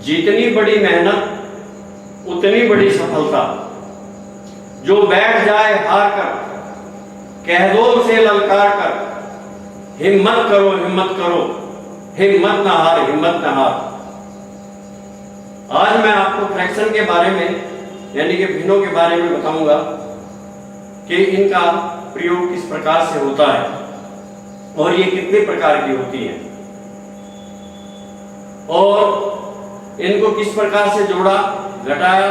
जितनी बड़ी मेहनत उतनी बड़ी सफलता। जो बैठ जाए हार कर, कह दो उसे ललकार कर, हिम्मत करो हिम्मत करो, हिम्मत ना हार हिम्मत ना हार। आज मैं आपको फ्रैक्शन के बारे में यानी कि भिन्नों के बारे में बताऊंगा कि इनका प्रयोग किस प्रकार से होता है और ये कितने प्रकार की होती हैं और इनको किस प्रकार से जोड़ा, घटाया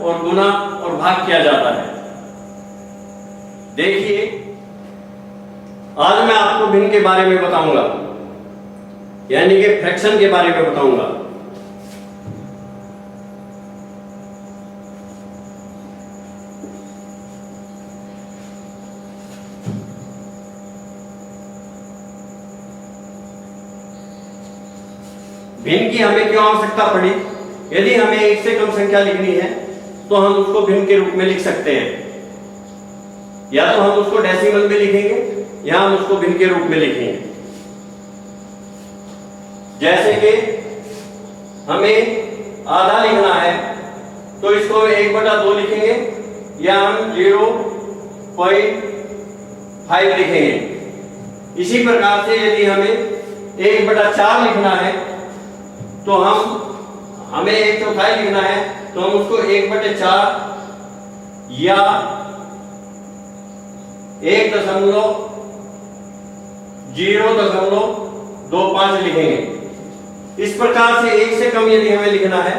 और गुना और भाग किया जाता है। देखिए, आज मैं आपको भिन्न के बारे में बताऊंगा यानी कि फ्रैक्शन के बारे में बताऊंगा। भिन्न की हमें क्यों आवश्यकता पड़ी? यदि हमें एक से कम संख्या लिखनी है तो हम उसको भिन्न के रूप में लिख सकते हैं, या तो हम उसको डेसिमल में लिखेंगे या हम उसको भिन्न के रूप में लिखेंगे। जैसे कि हमें आधा लिखना है तो इसको 1/2 लिखेंगे या हम 0.5 लिखेंगे। इसी प्रकार से यदि हमें 1/4 लिखना है तो हमें 1/4 लिखना है तो हम उसको 1/4 या 1.025 लिखेंगे। इस प्रकार से एक से कम यदि हमें लिखना है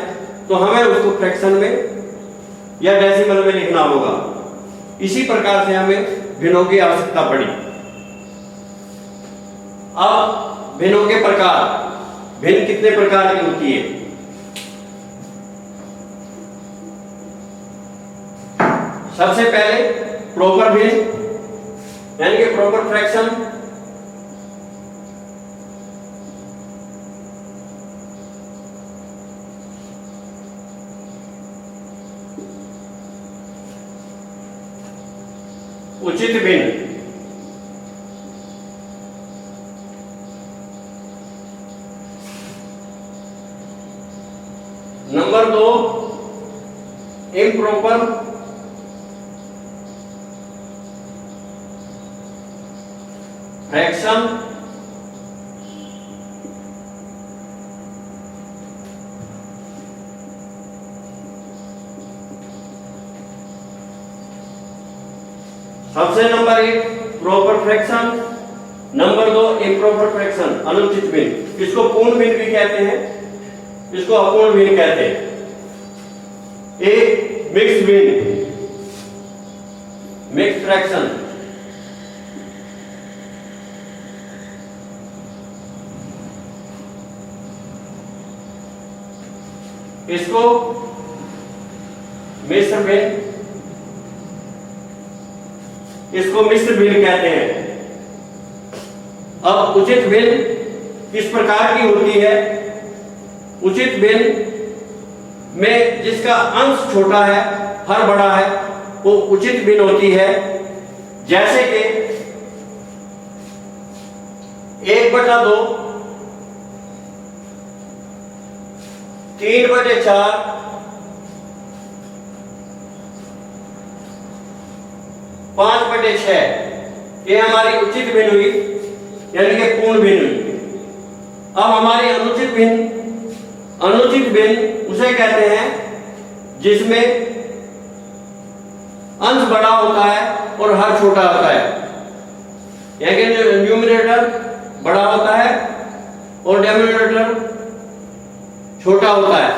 तो हमें उसको फ्रैक्शन में या डेसिमल में लिखना होगा। इसी प्रकार से हमें भिन्नों की आवश्यकता पड़ी। अब भिन्नों के प्रकार, भिन्न कितने प्रकार की होती है? सबसे पहले प्रॉपर भिन्न यानी कि प्रॉपर फ्रैक्शन। उचित भिन्न, नंबर 2 इम्प्रॉपर फ्रैक्शन। सबसे number 1 proper fraction, number 2 improper fraction, अनुचित भिन्न। इसको पूर्ण भिन्न भी कहते हैं, इसको अपूर्ण भिन्न कहते हैं। एक मिक्स भिन्न, मिक्स फ्रैक्शन। इसको मिश्र भिन्न, इसको मिश्र भिन्न कहते हैं। अब उचित भिन्न किस प्रकार की होती है? उचित भिन्न में जिसका अंश छोटा है, हर बड़ा है, वो उचित भिन्न होती है। जैसे कि 1/2, 3/4, 5/6 ये हमारी उचित भिन्न हुई यानी कि पूर्ण भिन्न हुई। अब हमारी अनुचित भिन्न, अनुचित भिन्न उसे कहते हैं जिसमें अंश बड़ा होता है और हर छोटा होता है, यानी कि न्यूमरेटर बड़ा होता है और डिनोमिनेटर छोटा होता है।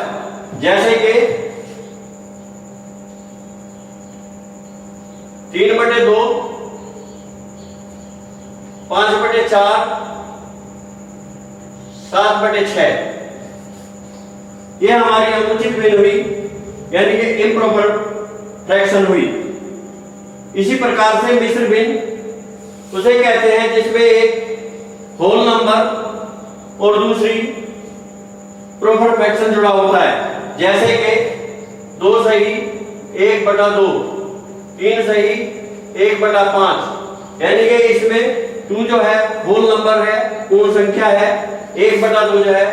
जैसे कि 3/2, 5/4, 7/6 ये हमारी अनुचित भिन्न हुई यानी कि इम्प्रॉपर फ्रैक्शन हुई। इसी प्रकार से मिश्र भिन्न उसे कहते हैं जिसमें एक होल नंबर और दूसरी प्रॉपर फ्रैक्शन जुड़ा होता है। जैसे कि 2 सही 1/2, 3 सही 1/5, यानी कि इसमें 2 जो है होल नंबर है, पूर्ण संख्या है, 1/2 जो है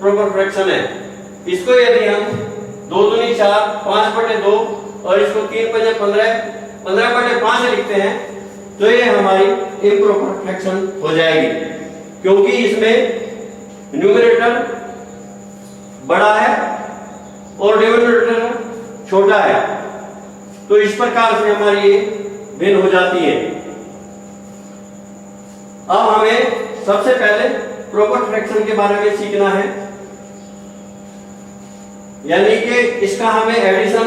प्रॉपर फ्रैक्शन है। इसको यदि हम 2 दूनी 4, 5/2 और इसको 3 पंजे 15, 15/5 लिखते हैं तो ये हमारी इम्प्रॉपर फ्रैक्शन हो जाएगी, क्योंकि इसमें न्यूमरेटर बड़ा है और डिनोमिनेटर छोटा है। तो इस प्रकार से हमारी ये भिन्न हो जाती है। अब हमें सबसे पहले प्रॉपर फ्रैक्शन के बारे में सीखना है, यानी कि इसका हमें एडिशन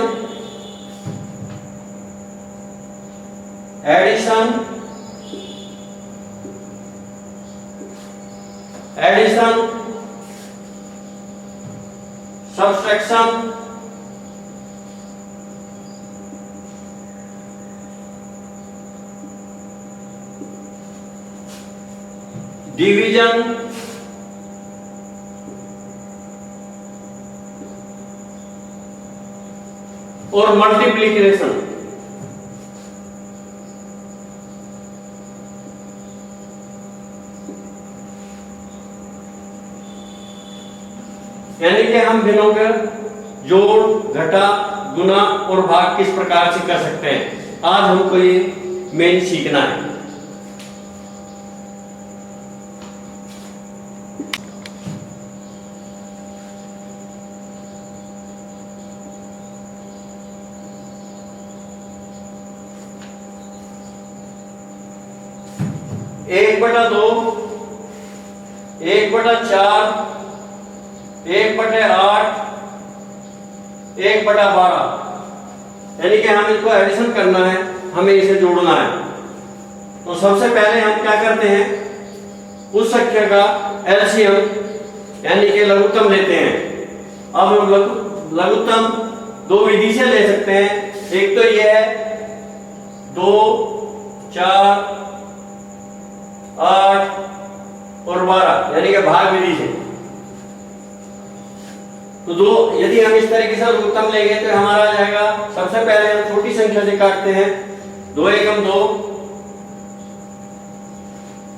सब्सट्रैक्शन डिवीजन और मल्टीप्लिकेशन यानी कि हम भिन्नों का जोड़, घटा, गुना और भाग किस प्रकार से कर सकते हैं, आज हमको ये मेन सीखना है। एक बटा 2, 1/4, 1/8, 1/12, यानी कि हम इसको एडिशन करना है, हमें इसे जोड़ना है। तो सबसे पहले हम क्या करते हैं, उस संख्या का एलसीएम यानी कि लघुत्तम लेते हैं। अब हम लघुत्तम दो विधि से ले सकते हैं। एक तो यह है 2, 4, 8 और 12 यानी कि भाग विधि से। तो दो यदि हम इस तरीके से लघुत्तम लेंगे तो हमारा आ जाएगा, सबसे पहले हम छोटी संख्या से काटते हैं। 2 एकम 2,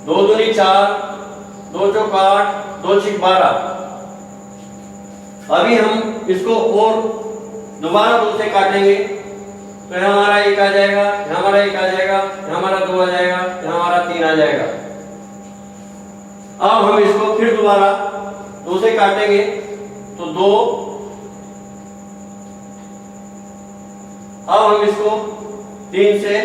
2 दूनी 4, 2 चौक 8, 2 छिक 12। अभी हम इसको और दोबारा 2 से काटेंगे तो हमारा 1 आ जाएगा, हमारा 1 आ जाएगा, हमारा 2 आ जाएगा, हमारा 3 आ जाएगा। अब हम इसको फिर दोबारा 2 से काटेंगे तो 2। अब हम इसको 3 से,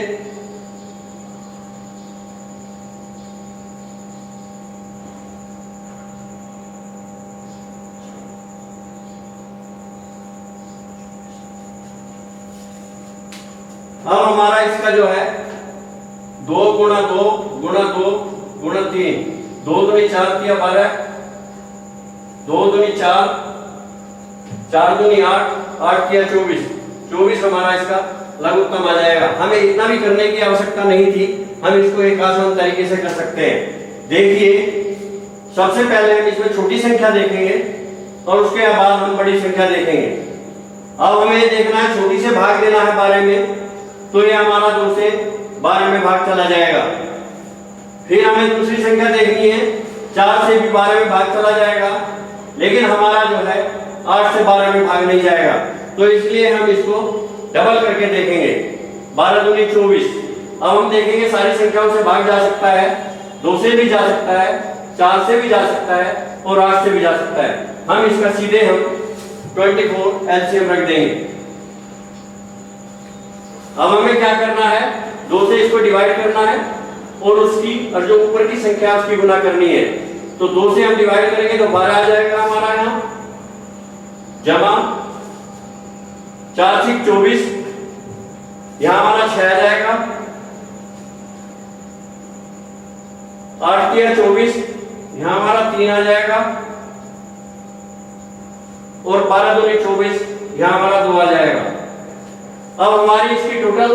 अब हमारा इसका जो है 2 गुणा 2 गुणा 2 गुणा 3, 2 दूनी 4 तिया 12, 2 दूनी 4, 4 दूनी 8, 8 तिया 24, 24 हमारा इसका लघुत्तम आ जाएगा। हमें इतना भी करने की आवश्यकता नहीं थी, हम इसको एक आसान तरीके से कर सकते हैं। देखिए, सबसे पहले हम इसमें छोटी संख्या देखेंगे और उसके बाद हम बड़ी संख्या देखेंगे। अब हमें देखना है, छोटी से भाग देना है 12 में, तो ये हमारा 2 से 12 में भाग चला जाएगा। फिर हमें दूसरी संख्या देखनी है, 4 से भी 12 में भाग चला जाएगा, लेकिन हमारा जो है 8 से 12 में भाग नहीं जाएगा। तो इसलिए हम इसको डबल करके देखेंगे। 12 दूनी 24। अब हम देखेंगे सारी संख्याओं से भाग जा सकता है, 2 से भी जा सकता है, 4 से भी जा सकता है और 8 से भी जा सकता है। हम इसका सीधे हम 24 एलसीएम रख देंगे। अब हमें क्या करना है, 2 से इसको डिवाइड करना है और उसकी और जो ऊपर की संख्या उसकी गुना करनी है। तो 2 से हम डिवाइड करेंगे तो 12 आ जाएगा हमारा यहाँ, जमा 4 छिक 24, यहाँ हमारा 6 आ जाएगा, 8 तिया 24, यहाँ हमारा 3 आ जाएगा और 12 दूनी 24, यहाँ हमारा 2 आ जाएगा। अब हमारी इसकी टोटल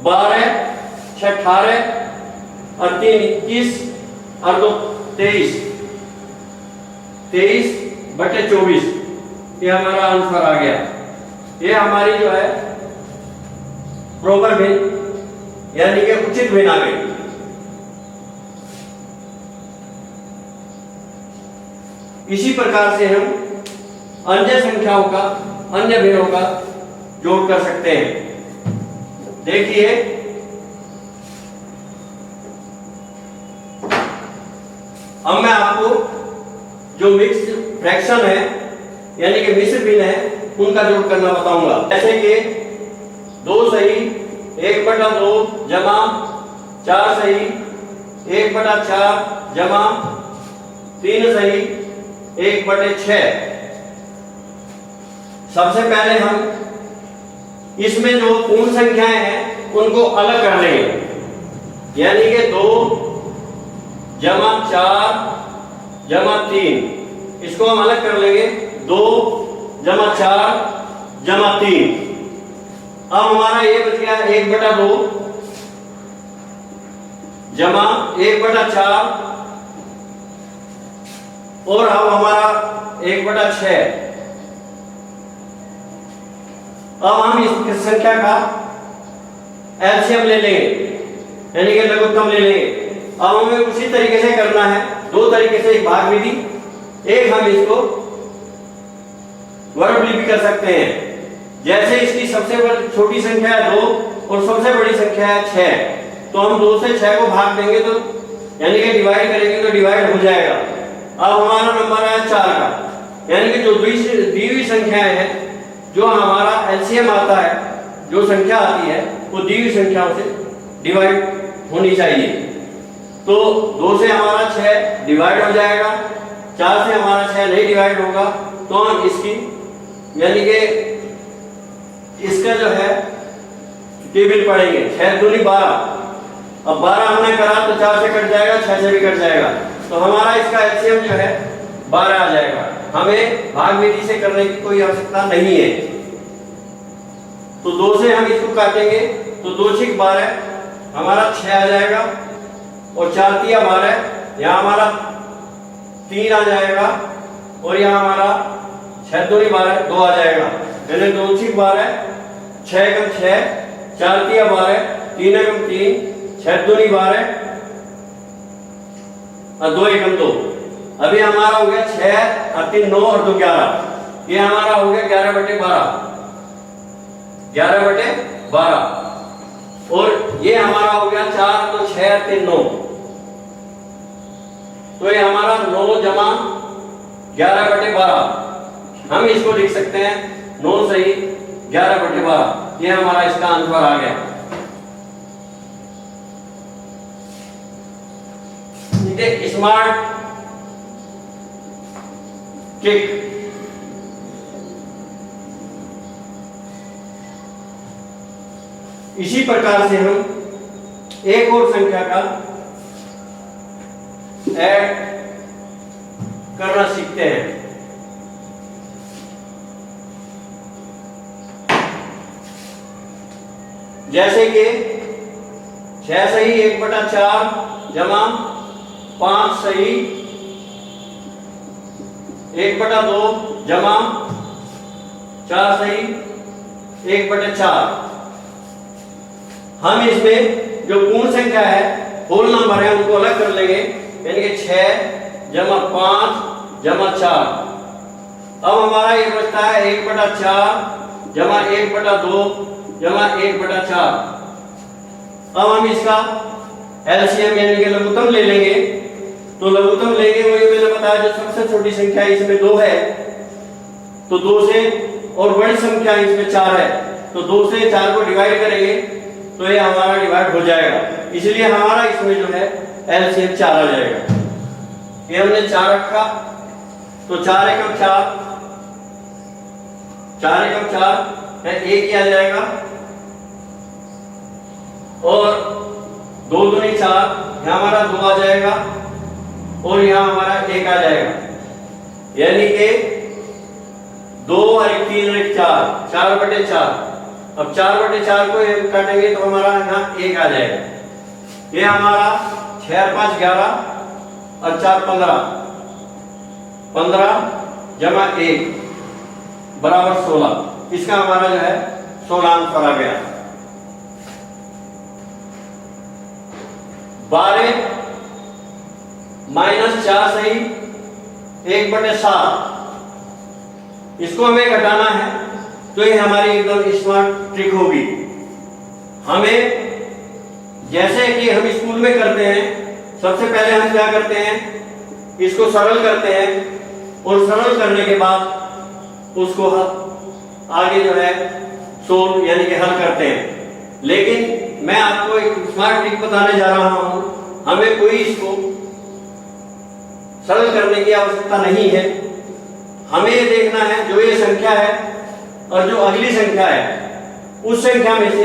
12, 6 18 और 3 21 और 2 23, 23/24 ये हमारा आंसर आ गया। ये हमारी जो है प्रॉपर भिन्न यानी कि उचित भिन्न आ गई। इसी प्रकार से हम अन्य संख्याओं का, अन्य भिन्नों का जोड़ कर सकते हैं। देखिए अब मैं आपको जो मिक्स फ्रैक्शन है यानी कि मिश्र भिन्न है उनका जोड़ करना बताऊंगा। जैसे कि 2 सही 1/2 जमा 4 सही 1/4 जमा 3 सही 1/6। सबसे पहले हम इसमें जो पूर्ण संख्याएं हैं उनको अलग कर लेंगे, यानी कि 2 जमा 4 जमा 3, इसको हम अलग कर लेंगे। 2 जमा 4 जमा 3। अब हमारा ये बच गया 1/2 जमा 1/4 और अब हमारा 1/6। अब हम इस संख्या का एलसीएम ले लेंगे यानी कि लघुत्तम ले लेंगे। अब हमें उसी तरीके से करना है, 2 तरीके से, एक भाग विधि, एक हम इसको वर्ग भी कर सकते हैं। जैसे इसकी सबसे छोटी संख्या है 2 और सबसे बड़ी संख्या है 6, तो हम 2 से 6 को भाग देंगे तो यानी कि डिवाइड करेंगे तो डिवाइड हो जाएगा। अब हमारा नंबर है 4 का, यानी कि जो दी हुई संख्याएं हैं, जो हमारा एलसीएम आता है, जो संख्या आती है वो दी हुई संख्याओं से डिवाइड होनी चाहिए। तो 2 से हमारा 6 डिवाइड हो जाएगा, 4 से हमारा 6 नहीं डिवाइड होगा, तो हम इसकी यानी कि इसका जो है टेबल पढ़ेंगे। 6 दूनी 12, अब 12 हमने करा तो 4 से कट जाएगा, 6 से भी कट जाएगा, तो हमारा इसका एलसीएम जो है 12 आ जाएगा। हमें भाग विधि से करने की कोई आवश्यकता नहीं है। तो 2 से हम इसको काटेंगे तो 2 6 12 हमारा 6 आ जाएगा और 4 3 12, यहाँ हमारा 3 आ जाएगा और यहाँ हमारा 6 दूनी 12 2 आ जाएगा। यानी 2 6 12 6 कम 6 4 3 12 3 कम 3 6 दूनी 12 और 2 एकम 2। अभी हमारा हो गया 6 और 3 9 और 2 11, ये हमारा हो गया 11/12 11/12 और ये हमारा हो गया 4 तो 6 और 3 9, तो ये हमारा 9 जमा 11/12। हम इसको लिख सकते हैं 9 सही 11/12, ये हमारा इसका आंसर आ गया। Smart kick. इसी प्रकार से हम एक और संख्या का ऐड करना सीखते हैं। जैसे कि 6 सही 1/4 जमा 5 सही 1/2 जमा 4 सही 1/4। हम इसमें जो पूर्ण संख्या है, होल नंबर है, उनको अलग कर लेंगे, यानी कि 6 जमा 5 जमा 4। अब हमारा ये बचता है 1/4 जमा 1/2 जमा 1/4। अब हम इसका एलसीएम यानी कि लघुत्तम ले लेंगे। तो लघुत्तम लेंगे, वही मैंने बताया, जो सबसे छोटी संख्या इसमें 2 है, तो 2 से, और बड़ी संख्या इसमें 4 है, तो 2 से 4 को डिवाइड करेंगे तो ये हमारा डिवाइड हो जाएगा। इसलिए हमारा इसमें जो है एलसीएम 4 आ जाएगा। ये हमने 4 रखा तो 4 एकम 4 4 एकम 4 है, 1 ही आ जाएगा, और 2 दूनी 4, यहाँ हमारा 2 आ जाएगा और यहाँ हमारा 1 आ जाएगा। यानी कि 2 और 1 3 और 1 4 4/4। अब 4/4 को काटेंगे तो हमारा यहाँ 1 आ जाएगा। ये हमारा 6 और 5 11 और 4 15 15 जमा 1 बराबर 16। इसका हमारा जो है 16 आंसर आ गया। 12 -4 सही 1/7 इसको हमें घटाना है, तो ये हमारी एकदम स्मार्ट ट्रिक होगी। हमें जैसे कि हम स्कूल में करते हैं, सबसे पहले हम क्या करते हैं, इसको सरल करते हैं और सरल करने के बाद उसको आगे जो है सोल्व यानी कि हल करते हैं। लेकिन मैं आपको एक स्मार्ट ट्रिक बताने जा रहा हूं। हमें कोई इसको सरल करने की आवश्यकता नहीं है। हमें ये देखना है जो ये संख्या है और जो अगली संख्या है उस संख्या में से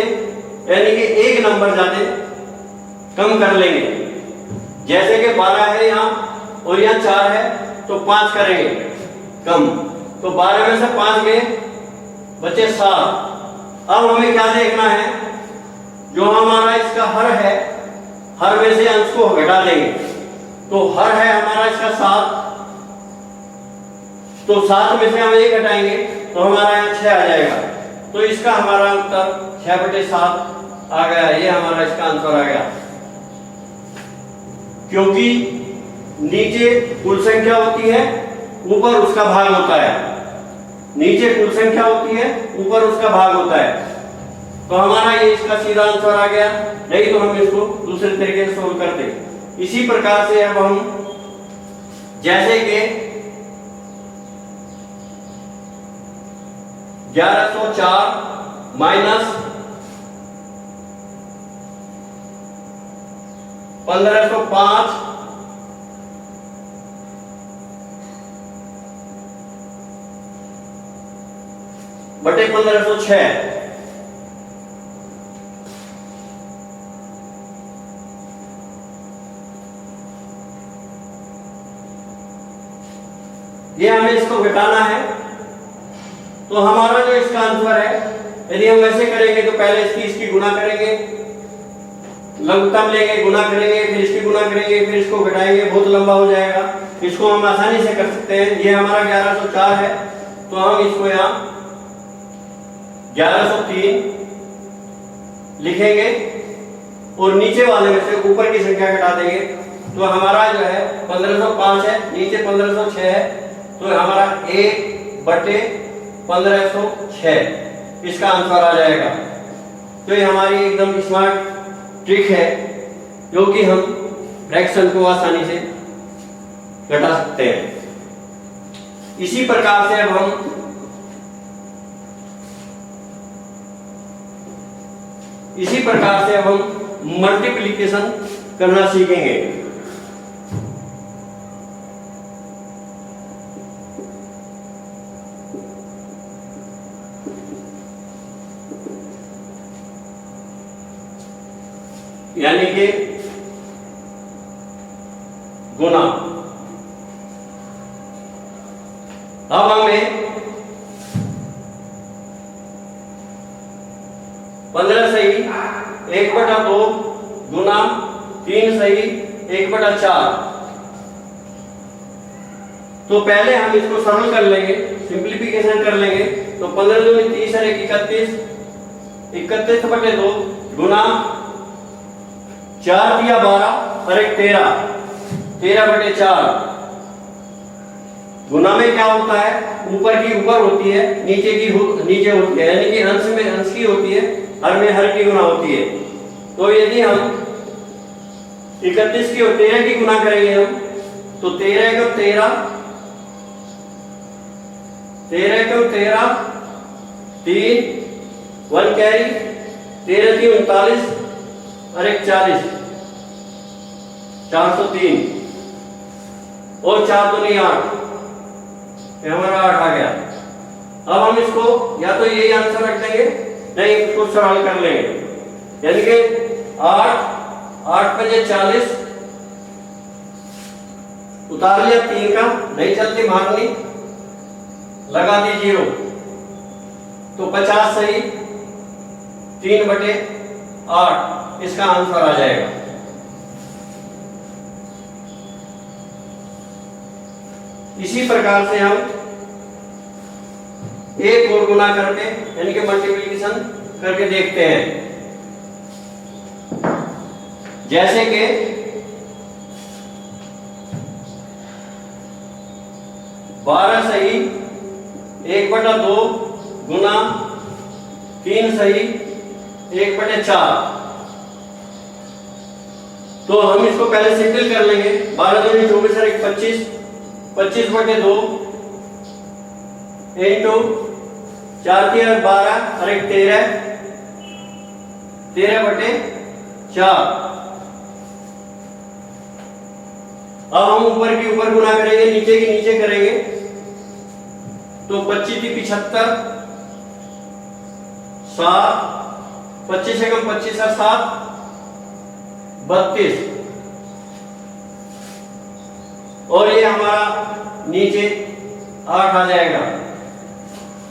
यानी कि एक नंबर ज्यादा कम कर लेंगे। जैसे कि 12 है यहाँ और यहाँ 4 है तो 5 करेंगे कम, तो 12 में से 5 गए, बचे 7। अब हमें क्या देखना है, जो हमारा इसका हर है, हर में से अंश को घटा देंगे। तो हर है हमारा इसका 7, तो 7 में से हम 1 घटाएंगे तो हमारा यहाँ 6 आ जाएगा। तो इसका हमारा उत्तर 6/7 आ गया। ये हमारा इसका आंसर आ गया, क्योंकि नीचे कुल संख्या होती है, ऊपर उसका भाग होता है। नीचे कुल संख्या होती है, ऊपर उसका भाग होता है। तो हमारा ये इसका सीधा आंसर आ गया। नहीं तो हम इसको दूसरे तरीके से सोल्व करते। इसी प्रकार से अब हम जैसे कि 1104 माइनस 1505 बटे 1506, ये हमें इसको घटाना है। तो हमारा जो इसका आंसर है, यदि हम वैसे करेंगे तो पहले इसकी गुना करेंगे, लघुत्तम लेंगे, गुना करेंगे, फिर इसकी गुना करेंगे, फिर इसको घटाएंगे, बहुत लंबा हो जाएगा। इसको हम आसानी से कर सकते हैं। ये हमारा 1104 है, तो हम इसको यहाँ 1103 लिखेंगे और नीचे वाले में से ऊपर की संख्या घटा देंगे। तो हमारा जो है 1505 है, नीचे 1506 है, तो हमारा 1/1506 इसका आंसर आ जाएगा। तो ये हमारी एकदम स्मार्ट ट्रिक है, जो कि हम फ्रैक्शन को आसानी से घटा सकते हैं। इसी प्रकार से अब हम मल्टीप्लिकेशन करना सीखेंगे। यानी कि गुना। अब हमें 15 सही 1/2 गुना 3 सही 1/4। तो पहले हम इसको सरल कर लेंगे, सिंप्लीफिकेशन कर लेंगे। तो 15 दूनी 30 और 31, 31/2 गुना 4 दिया 12 और 13, 13/4। गुना में क्या होता है, ऊपर की ऊपर होती है, नीचे की नीचे होती है, यानी कि अंश में अंश की होती है, हर में हर की गुना होती है। तो यदि हम 31 की और 13 की गुना करेंगे हम, तो 13 को 13, 3 1 कैरी, 13 3 39 और 40, 403 और 4 दूनी 8, ये हमारा 8 आ गया। अब हम इसको या तो यही आंसर रख देंगे, नहीं इसको सरल कर लेंगे। यानी कि 8 5 40, उतार लिया 3 का, नहीं चलती भागनी, लगा दी 0, तो 50 सही 3/8 इसका आंसर आ जाएगा। इसी प्रकार से हम एक और गुना करके यानी कि मल्टीप्लिकेशन करके देखते हैं। जैसे कि 12 सही 1/2 गुना 3 सही 1/4। तो हम इसको पहले सिंपल कर लेंगे। 12 दूनी 24 और 1 25, 25/2 इंटू 4 की 12 और 1 13, 13/4। अब हम ऊपर की ऊपर गुना करेंगे, नीचे की नीचे करेंगे। तो 25 की 75, 7, 25 से कम 25 और 7 32। और ये हमारा नीचे 8 आ जाएगा।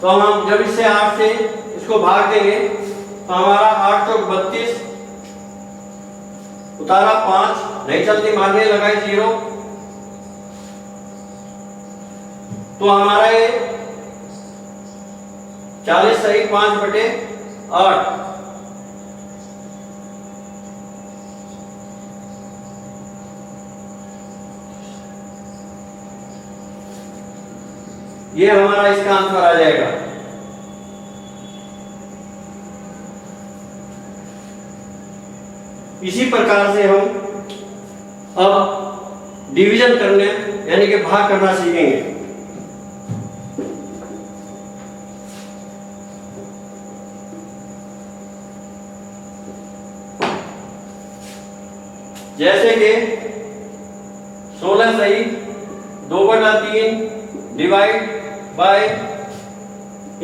तो हम जब इससे 8 से इसको भाग देंगे तो हमारा 8 चौक 32, उतारा 5, नहीं चलती मारने लगाई 0। तो हमारा ये 40 सही 5/8। ये हमारा इसका आंसर आ जाएगा। इसी प्रकार से हम अब डिवीजन करने यानी कि भाग करना सीखेंगे। जैसे कि 16 सही 2/3 डिवाइड बाय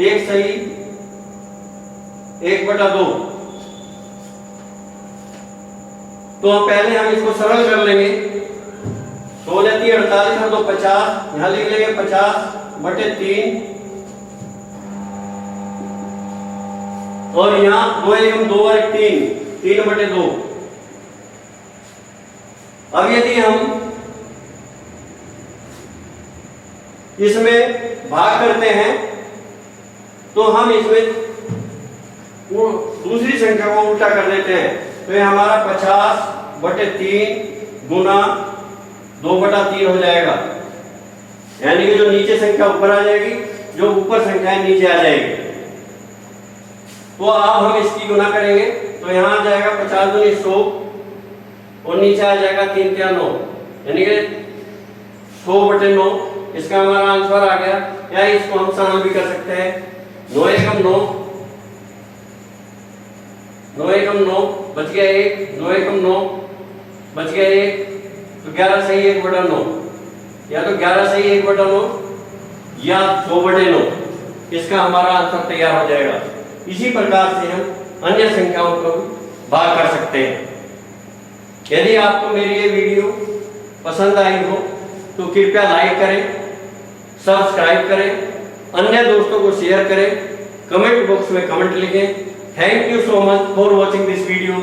1 सही 1/2। तो पहले हम इसको सरल कर लेंगे। 16 3 48 और 2 50, यहां लिख लेंगे 50/3 और यहां 2 एकम 2 और 3 3/2। अब यदि हम इसमें भाग करते हैं तो हम इसमें वो दूसरी संख्या को उल्टा कर देते हैं। तो ये हमारा 50/3 गुना 2/3 हो जाएगा। यानी कि जो नीचे संख्या ऊपर आ जाएगी, जो ऊपर संख्या है नीचे आ जाएगी। तो अब हम इसकी गुना करेंगे तो यहां आ जाएगा 50 दूनी 100 और नीचे आ जाएगा 3 3 9, यानी कि 100/9। इसका हमारा आंसर आ गया। या इसको हम सरल भी कर सकते हैं। 9 एकम 9, 9 एकम 9 बच गया 1, 9 एकम 9 बच गया 1, तो 11 सही 1/9, या तो 11 सही 1/9 या 100/9। इसका हमारा आंसर तैयार हो जाएगा। इसी प्रकार से हम अन्य संख्याओं को भाग कर सकते हैं। यदि आपको मेरी ये वीडियो पसंद आई हो तो कृपया लाइक करें, सब्सक्राइब करें, अन्य दोस्तों को शेयर करें, कमेंट बॉक्स में कमेंट लिखें। Thank you so much for watching this video.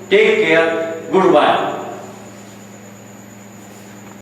Take care, good bye.